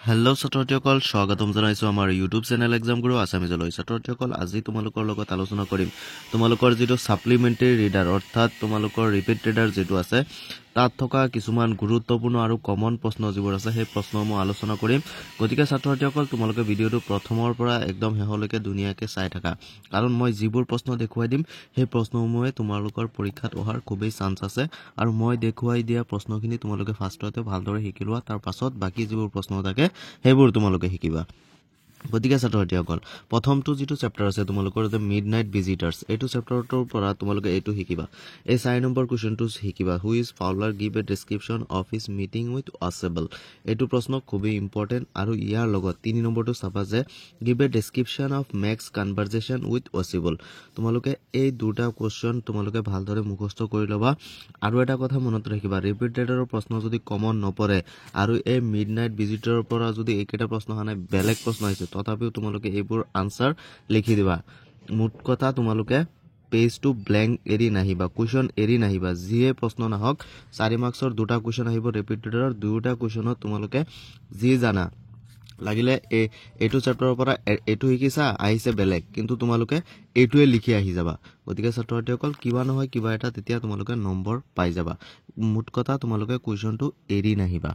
Hello' ছাত্ৰসকল স্বাগতম জনাইছো আমাৰ ইউটিউব চেনেল এক্সাম গুৰু আছামিজলৈ ছাত্ৰসকল আজি তোমালোকৰ লগত আলোচনা কৰিম তোমালোকৰ যেটো সাপ্লিমেন্টাৰী ৰিডাৰ অৰ্থাৎ তোমালোকৰ ৰিপিট ৰিডাৰ যেটো আছে তাত থকা কিছুমান গুৰুত্বপূৰ্ণ আৰু কমন প্ৰশ্ন যিবোৰ আছে সেই প্ৰশ্নসমূহ আলোচনা কৰিম গতিকে ছাত্ৰসকল তোমালোকে ভিডিওটো প্ৰথমৰ পৰা একদম হেহলৈকে ধুনীয়াকৈ চাই থাকা কাৰণ মই যিবোৰ প্ৰশ্ন দেখুৱাই দিম সেই প্ৰশ্নসমূহে তোমালোকৰ পৰীক্ষাত অহাৰ খুবেই চান্স আছে আৰু মই দেখুৱাই দিয়া প্ৰশ্নখিনি তোমালোকে ফাৰ্ষ্টতে ভালদৰে শিকি লোৱা তাৰ পাছত বাকি যিবোৰ প্ৰশ্ন থাকে হেবোৰ তোমালোকে শিকিবা গতিকে ছাত্ৰসকল প্ৰথমটো যেটো চেপ্টাৰ আছে তোমালোকৰ যে মিডনাইট ভিজিটাৰ্স এটো চেপ্টাৰটোৰ পৰা তোমালোকে এটো শিকিবা এই 4 নম্বৰ কোৱেশ্চনটো শিকিবা who is Fowler give a description of his meeting with Ausable এটো প্ৰশ্ন খুবই ইম্পৰ্টেন্ট আৰু ইয়াৰ লগত 3 নম্বৰটো চাবা যে give a description of Max's conversation with Ausable তোমালোকে এই দুটা কোৱেশ্চন তোমালোকে ভালদৰে মুখস্থ কৰি লবা আৰু এটা কথা মনত ৰাখিবা ৰিপিটেডৰ প্ৰশ্ন যদি কমন নপৰে আৰু এই মিডনাইট ভিজিটৰৰ পৰা যদি একেটা প্ৰশ্ন হানে বেলেগ প্ৰশ্ন আছে তথাপিও তোমালোকে এইবোৰ আনসাৰ লিখি দিবা মুঠ কথা তোমালোকে পেজ টু ব্ল্যাঙ্ক এৰি নাহিবা কোৱেশ্চন এৰি নাহিবা যিয়ে প্ৰশ্ন নাহক 4 মাৰ্কছৰ দুটা কোৱেশ্চন আহিব ৰিপিটেডৰ দুটা কোৱেশ্চনত তোমালোকে যি জানা লাগিলে এটো চেপ্টাৰৰ পৰা এটো শিকিছা আহিছে বেলেগ কিন্তু তোমালোকে এটোৱে লিখি আহি যাবা গতিকে ছাত্ৰসকল কিবা নহয় কিবা এটা তেতিয়া তোমালোকে নম্বৰ পাই যাবা মুঠ কথা তোমালোকে কোৱেশ্চনটো এৰি নাহিবা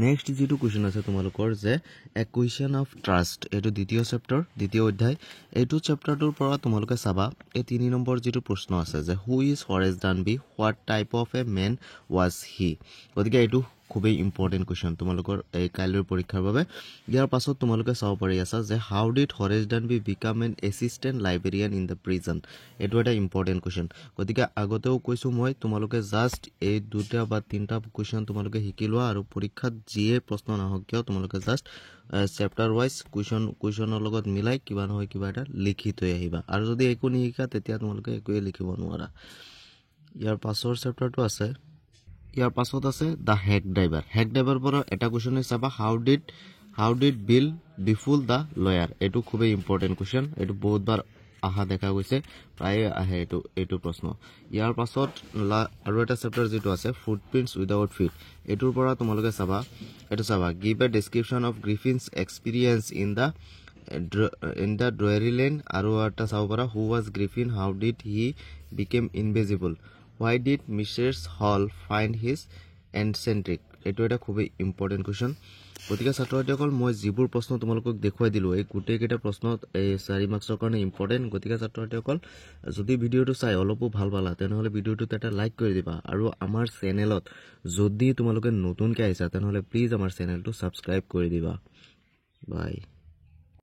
নেক্সট যেটো কোৱেশ্চন আছে তোমালোকৰ যে এ কোৱেশ্চন অফ ট্ৰাষ্ট এটো দ্বিতীয় চেপ্টাৰ দ্বিতীয় অধ্যায় এটো চেপ্টাৰটোৰ পৰা তোমালোকে চাবা এই 3 নম্বৰ যেটো প্ৰশ্ন আছে যে who is Horace Danby what type of a man was he গতিকে এটো খুবেই ইম্পৰ্টেন্ট কোৱেশ্চন তোমালোকৰ এই কাইলৰ পৰীক্ষাৰ বাবে ইয়াৰ পাছত তোমালোকে চাব পাৰি আছে যে how did Horace Danby become an assistant librarian in the prison এটো এটা ইম্পৰ্টেন্ট কোৱেশ্চন গতিকে আগতেও কৈছো মই তোমালোকে জাস্ট এই দুটা বা তিনটা কোৱেশ্চন তোমালোকে শিকি লোৱা আৰু পৰীক্ষাত যিয়ে প্ৰশ্ন নাহক কিয় তোমালোকে জাস্ট চেপ্টাৰ ওয়াইজ কোৱেশ্চনৰ লগত মিলাই কিবা নহয় কিবা এটা লিখি থৈ আহিবা আৰু যদি একো নিশিকা তেতিয়া তোমালোকে একোৱে লিখিব নোৱাৰা ইয়াৰ পাছৰ চেপ্টাৰটো আছে ইয়াৰ পাছত আছে দা হেক ড্ৰাইভাৰ পৰা এটা কোৱেশ্চন চাবা হাউ ডিড বিল বিফুল দা লয়াৰ এটো খুবেই ইম্পৰ্টেন্ট কোৱেশ্চন এটো বহুতবাৰ আহা দেখা গৈছে প্ৰায় আহে এটো প্ৰশ্ন ইয়াৰ পাছত আৰু এটা চেপ্টাৰ যেটো আছে ফুটপ্ৰিন্টস উইদাউট ফিট এটোৰ পৰা তোমালোকে চাবা give a description of Griffin's experience in the Drury Lane আৰু এটা চাব পাৰা who was Griffin how did he become invisible why did Mrs. Hall find his eccentric এটো এটা খুবই ইম্পৰ্টেন্ট কোৱেশ্চন গতিকে ছাত্ৰসকল মই যিবোৰ প্ৰশ্ন তোমালোকক দেখুৱাই দিলো এই গুটেই কেইটা প্ৰশ্ন এই 4 মাৰ্কছৰ কাৰণে ইম্পৰ্টেন্ট গতিকে ছাত্ৰসকল যদি ভিডিওটো চাই অলপো ভাল পালা তেনহলে ভিডিওটোত এটা লাইক কৰি দিবা আৰু আমাৰ চেনেলত যদি তোমালোকে নতুনকৈ আহিছা তেনহলে প্লিজ আমাৰ চেনেলটো সাবস্ক্ৰাইব কৰি দিবা বাই